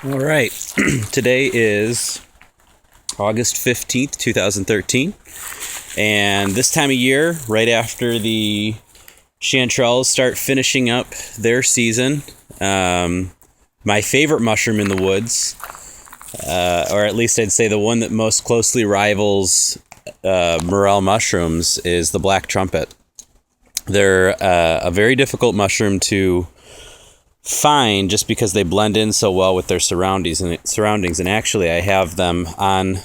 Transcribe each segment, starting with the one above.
All right, today is August 15th, 2013, and this time of year, right after the chanterelles start finishing up their season, my favorite mushroom in the woods, or at least I'd say the one that most closely rivals morel mushrooms, is the black trumpet. They're a very difficult mushroom to find just because they blend in so well with their surroundings. And actually, I have them on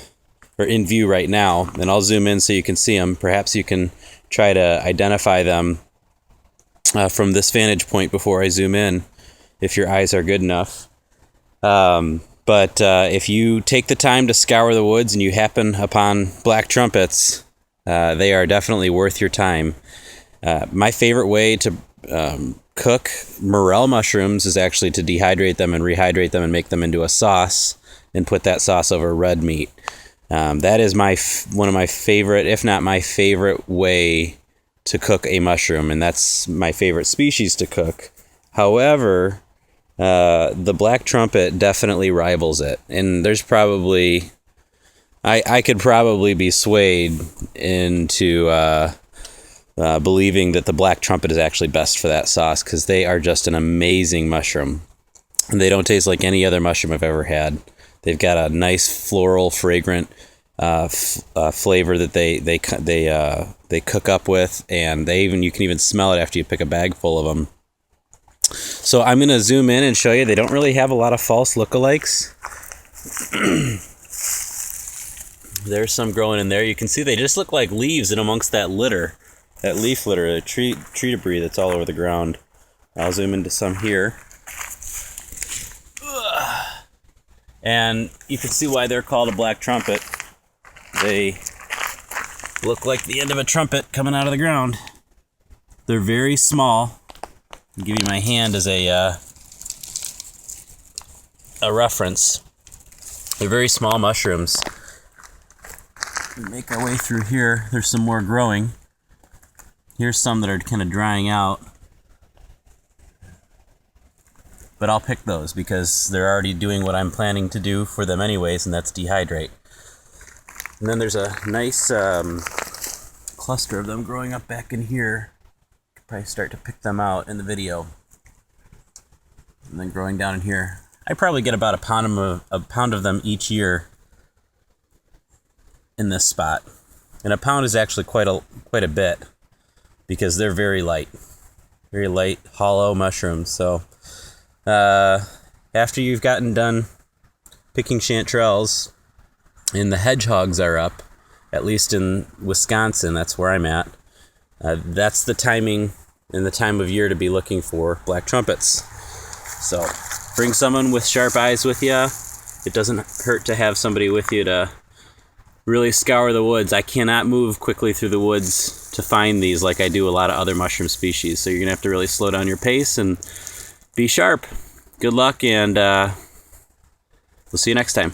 or in view right now, and I'll zoom in so you can see them. Perhaps you can try to identify them from this vantage point before I zoom in, if your eyes are good enough. But if you take the time to scour the woods and you happen upon black trumpets, they are definitely worth your time. My favorite way to cook morel mushrooms is actually to dehydrate them and rehydrate them and make them into a sauce and put that sauce over red meat. That is one of my favorite, if not my favorite, way to cook a mushroom, and that's my favorite species to cook. However, the black trumpet definitely rivals it, and there's probably I could probably be swayed into believing that the black trumpet is actually best for that sauce, because they are just an amazing mushroom. And they don't taste like any other mushroom I've ever had. They've got a nice floral, fragrant flavor that they cook up with, and you can even smell it after you pick a bag full of them. So I'm going to zoom in and show you. They don't really have a lot of false lookalikes. There's some growing in there. You can see they just look like leaves in amongst that litter. That leaf litter, the tree debris that's all over the ground. I'll zoom into some here. And you can see why they're called a black trumpet. They look like the end of a trumpet coming out of the ground. They're very small. I'll give you my hand as a reference. They're very small mushrooms. Make our way through here. There's some more growing. Here's some that are kind of drying out, but I'll pick those because they're already doing what I'm planning to do for them anyways, and that's dehydrate. And then there's a nice cluster of them growing up back in here. Could probably start to pick them out in the video. And then growing down in here. I probably get about a pound of them each year in this spot. And a pound is actually quite a bit, because they're very light, hollow mushrooms. So after you've gotten done picking chanterelles and the hedgehogs are up, at least in Wisconsin, that's where I'm at, that's the timing and the time of year to be looking for black trumpets. So bring someone with sharp eyes with you. It doesn't hurt to have somebody with you to really scour the woods. I cannot move quickly through the woods to find these like I do a lot of other mushroom species. So you're going to have to really slow down your pace and be sharp. Good luck, and we'll see you next time.